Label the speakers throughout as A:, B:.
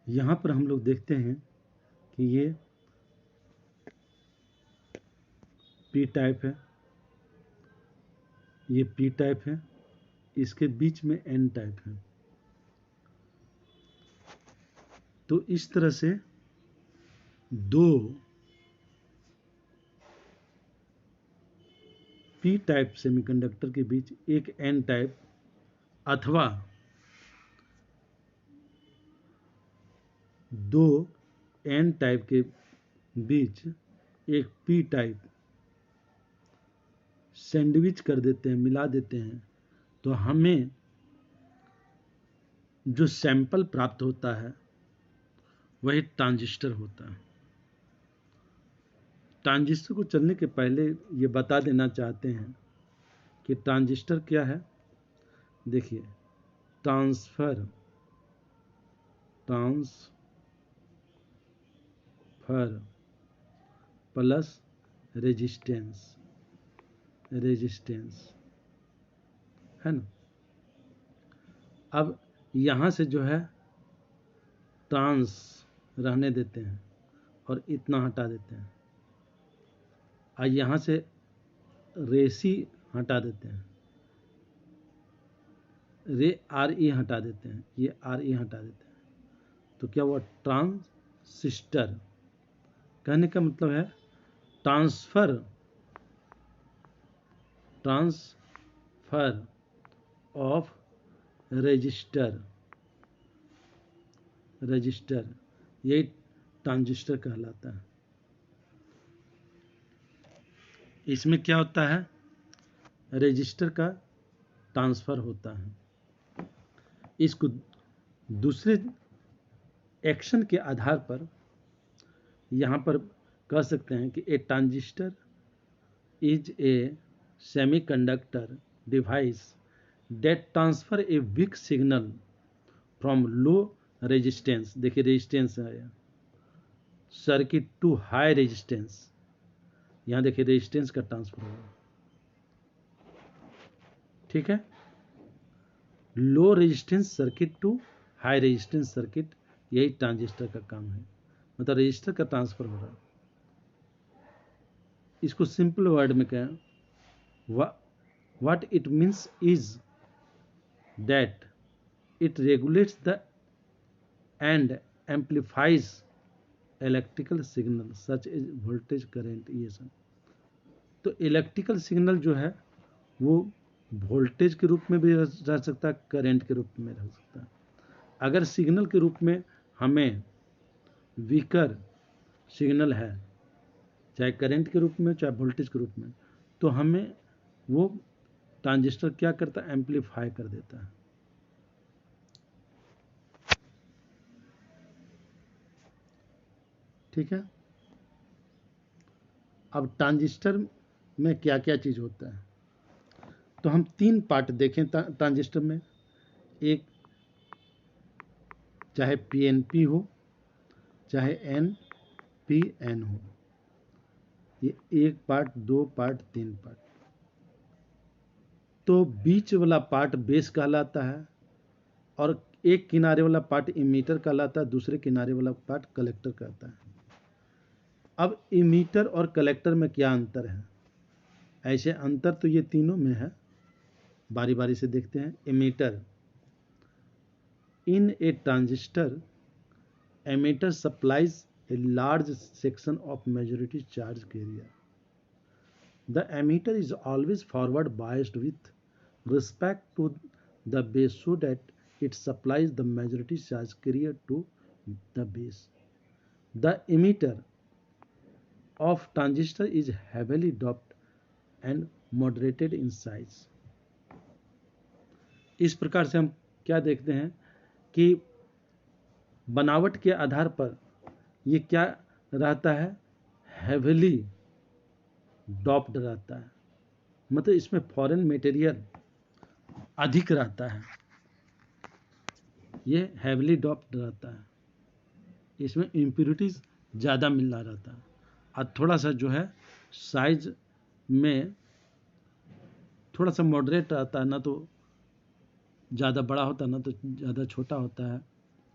A: यहाँ पर हम लोग देखते हैं कि ये पी टाइप है, ये पी टाइप है, इसके बीच में एन टाइप है। तो इस तरह से दो पी टाइप सेमीकंडक्टर के बीच एक एन टाइप अथवा दो एन टाइप के बीच एक पी टाइप सैंडविच कर देते हैं, मिला देते हैं, तो हमें जो सैंपल प्राप्त होता है वही ट्रांजिस्टर होता है। ट्रांजिस्टर को चलने के पहले ये बता देना चाहते हैं कि ट्रांजिस्टर क्या है। देखिए, ट्रांसफर प्लस रेजिस्टेंस है ना। अब यहाँ से जो है ट्रांस रहने देते हैं और इतना हटा देते हैं, और यहाँ से रेसी हटा देते हैं, आर ई हटा देते हैं, ये आर ई हटा देते हैं, तो क्या हुआ, ट्रांसिस्टर। कहने का मतलब है ट्रांसफर ऑफ रजिस्टर, यही ट्रांजिस्टर कहलाता है। इसमें क्या होता है, रजिस्टर का ट्रांसफर होता है। इसको दूसरे एक्शन के आधार पर यहाँ पर कह सकते हैं कि a transistor is a semiconductor device that transfer a weak signal from low resistance, देखिए रेजिस्टेंस है, सर्किट टू हाई रेजिस्टेंस। यहाँ देखिए रेजिस्टेंस का ट्रांसफर होगा, ठीक है। Low resistance circuit to high resistance circuit, यही ट्रांजिस्टर का काम है, मतलब रेजिस्टर का ट्रांसफर हो रहा है। इसको सिंपल वर्ड में कहें, what it means is that it regulates the and amplifies electrical signal such as voltage current, ये सब। तो इलेक्ट्रिकल सिग्नल जो है वो वोल्टेज के रूप में भी रह सकता है, करंट के रूप में रह सकता है। अगर सिग्नल के रूप में हमें वीकर सिग्नल है, चाहे करंट के रूप में चाहे वोल्टेज के रूप में, तो हमें वो ट्रांजिस्टर क्या करता है, एम्पलीफाई कर देता है। ठीक है। अब ट्रांजिस्टर में क्या क्या चीज होता है, तो हम तीन पार्ट देखें ट्रांजिस्टर में। एक, चाहे पीएनपी हो चाहे एनपीएन हो, ये एक पार्ट, दो पार्ट, तीन पार्ट। तो बीच वाला पार्ट बेस कहलाता है, और एक किनारे वाला पार्ट इमीटर कहलाता है, दूसरे किनारे वाला पार्ट कलेक्टर कहता है। अब इमीटर और कलेक्टर में क्या अंतर है, ऐसे अंतर तो ये तीनों में है, बारी बारी से देखते हैं। Emitter, in a transistor emitter supplies a large section of majority charge carrier. The emitter is always forward biased with respect to the base so that it supplies the majority charge carrier to the base. The emitter of transistor is heavily doped and moderated in size. इस प्रकार से हम क्या देखते हैं कि बनावट के आधार पर ये क्या रहता है, हेविली डॉप्ड रहता है, मतलब इसमें फॉरेन मटेरियल अधिक रहता है, ये हेविली डॉप्ड रहता है, इसमें इम्प्योरिटीज ज़्यादा मिलना रहता है, और थोड़ा सा जो है साइज में थोड़ा सा मॉडरेट रहता है, ना तो ज़्यादा बड़ा होता है ना तो ज़्यादा छोटा होता है।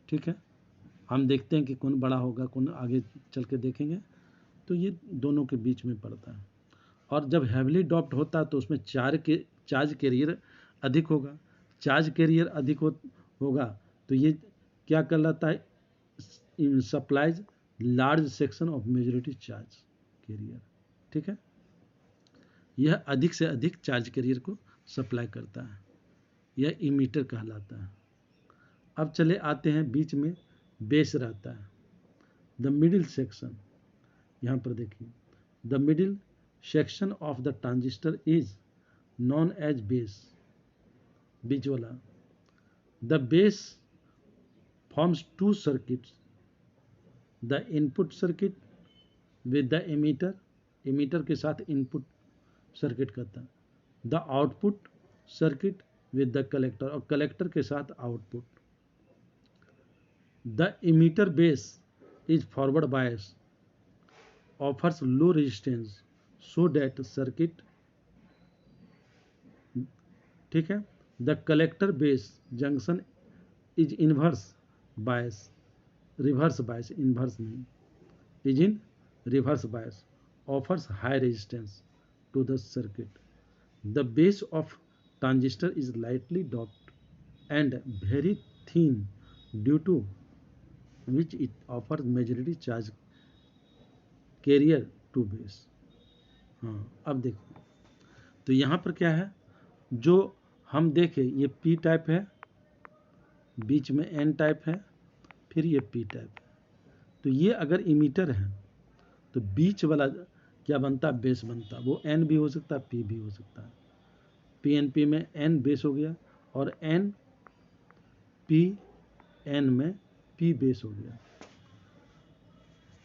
A: ठीक है। हम देखते हैं कि कौन बड़ा होगा, कौन आगे चल के देखेंगे। तो ये दोनों के बीच में पड़ता है। और जब हैविली डॉप्ड होता है तो उसमें चार्ज कैरियर अधिक होगा। चार्ज कैरियर अधिक होगा तो ये क्या कहलाता है, supplies large section of majority charge carrier. ठीक है, यह अधिक से अधिक चार्ज कैरियर को सप्लाई करता है, यह इमीटर कहलाता है। अब चले आते हैं बीच में बेस रहता है, द मिडिल सेक्शन। यहाँ पर देखिए, the middle section of the transistor is known as base, बीच वाला। The base forms two circuits, the input circuit with the emitter, emitter के साथ इनपुट सर्किट करता है, the output circuit with the collector, और कलेक्टर के साथ output. The emitter base is forward bias, offers low resistance so that circuit, ठीक है। The collector base junction is inverse bias, reverse bias, inverse नहीं, is in reverse bias, offers high resistance to the circuit. The base of transistor is lightly doped and very thin, due to which it offers majority charge carrier to base। हाँ, अब देखो तो यहाँ पर क्या है, जो हम देखें ये P टाइप है, बीच में N टाइप है, फिर ये P टाइप है। तो ये अगर इमीटर है तो बीच वाला क्या बनता है, बेस बनता है। वो N भी हो सकता है, P भी हो सकता है। PNP में N बेस हो गया और NPN में P बेस हो गया।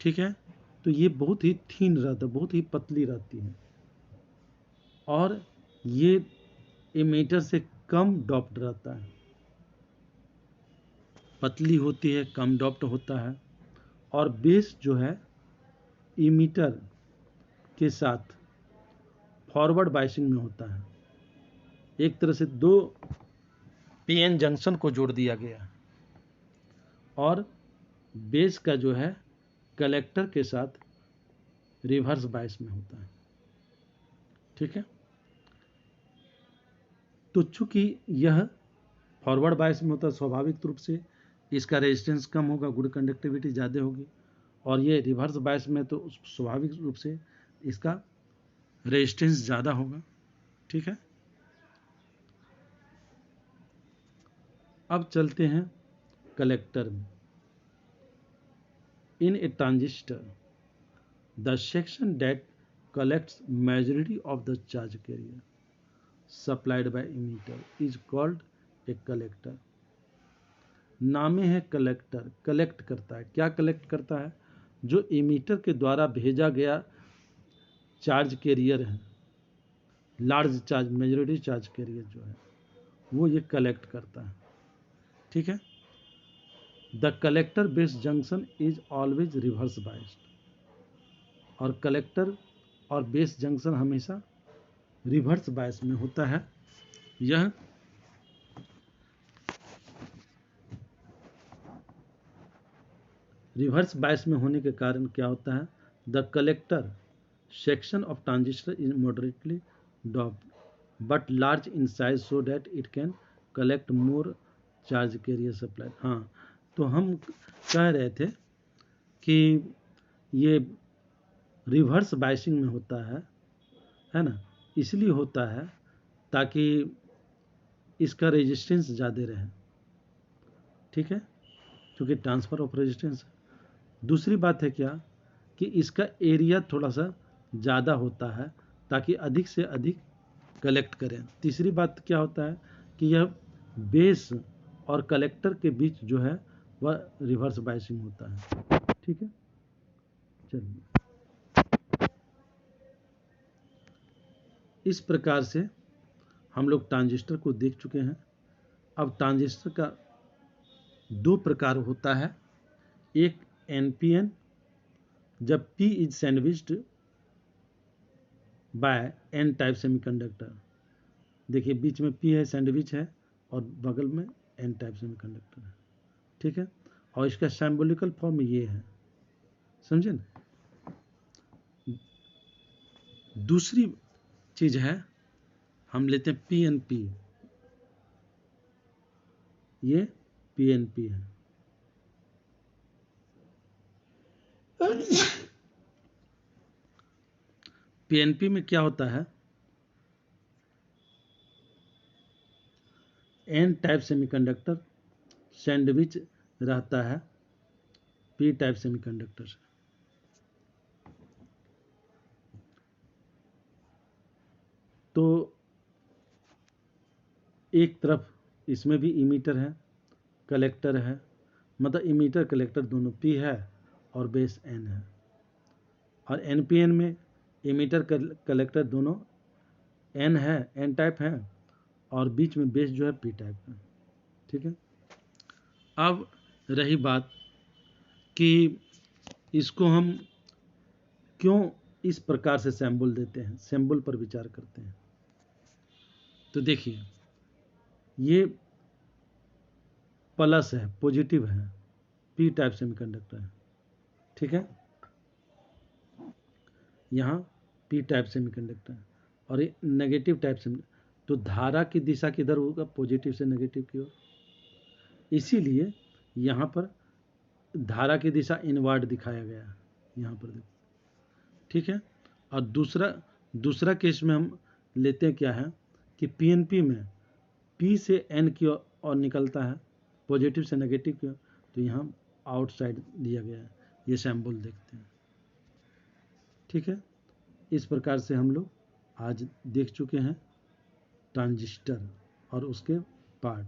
A: ठीक है, तो ये बहुत ही थीन रहता है, बहुत ही पतली रहती है, और ये इमीटर से कम डॉप्ड रहता है, पतली होती है, कम डॉप्ड होता है। और बेस जो है इमीटर के साथ फॉरवर्ड बाइसिंग में होता है। एक तरह से दो PN जंक्शन को जोड़ दिया गया, और बेस का जो है कलेक्टर के साथ रिवर्स बायस में होता है। ठीक है, तो चूंकि यह फॉरवर्ड बायस में होता है, स्वाभाविक रूप से इसका रेजिस्टेंस कम होगा, गुड कंडक्टिविटी ज़्यादा होगी, और ये रिवर्स बायस में तो स्वाभाविक रूप से इसका रेजिस्टेंस ज़्यादा होगा। ठीक है, अब चलते हैं कलेक्टर में। In a transistor the section that collects majority of the charge carrier supplied by emitter is called a collector। नामे है कलेक्टर, कलेक्ट करता है। क्या कलेक्ट करता है, जो इमीटर के द्वारा भेजा गया चार्ज कैरियर है, large charge majority charge carrier जो है वो ये कलेक्ट करता है। ठीक है, the collector base junction is always reverse biased, और कलेक्टर और बेस जंक्शन हमेशा रिवर्स बायस में होता है। यह रिवर्स बायस में होने के कारण क्या होता है, the collector section of transistor is moderately doped but large in size so that it can collect more charge carrier supply. हाँ, तो हम कह रहे थे कि ये रिवर्स बायसिंग में होता है ना, इसलिए होता है ताकि इसका रेजिस्टेंस ज़्यादा रहे। ठीक है, क्योंकि ट्रांसफ़र ऑफ रेजिस्टेंस। दूसरी बात है क्या, कि इसका एरिया थोड़ा सा ज़्यादा होता है ताकि अधिक से अधिक कलेक्ट करें। तीसरी बात क्या होता है कि यह बेस और कलेक्टर के बीच जो है वह रिवर्स बायसिंग होता है। ठीक है, चलिए, इस प्रकार से हम लोग ट्रांजिस्टर को देख चुके हैं। अब ट्रांजिस्टर का दो प्रकार होता है, एक NPN, जब P is sandwiched by N type semiconductor. देखिए बीच में P है, सैंडविच है, और बगल में N टाइप सेमीकंडक्टर है। ठीक है, और इसका सिंबॉलिकल फॉर्म ये है, समझे ना। दूसरी चीज है, हम लेते हैं पीएनपी, ये पीएनपी है। पीएनपी में क्या होता है, एन टाइप सेमीकंडक्टर सैंडविच रहता है पी टाइप सेमीकंडक्टर से। तो एक तरफ इसमें भी इमीटर है, कलेक्टर है, मतलब इमीटर कलेक्टर दोनों पी है और बेस एन है। और एनपीएन में इमीटर कलेक्टर दोनों एन है, एन टाइप है, और बीच में बेस जो है पी टाइप है। ठीक है। अब रही बात कि इसको हम क्यों इस प्रकार से सैंबल देते हैं, सैंबल पर विचार करते हैं। तो देखिए, ये प्लस है, पॉजिटिव है, पी टाइप सेमीकंडक्टर है। ठीक है, यहाँ पी टाइप सेमीकंडक्टर है और ये नेगेटिव टाइप से, तो धारा की दिशा किधर होगा, पॉजिटिव से नेगेटिव की ओर। इसीलिए यहाँ पर धारा की दिशा इनवर्ड दिखाया गया है, यहाँ पर देखो। ठीक है। और दूसरा केस में हम लेते हैं क्या है कि पीएनपी में पी से एन की ओर निकलता है, पॉजिटिव से नेगेटिव की ओर, तो यहाँ आउटसाइड दिया गया है, ये सैंबल देखते हैं। ठीक है। इस प्रकार से हम लोग आज देख चुके हैं ट्रांजिस्टर और उसके पार्ट।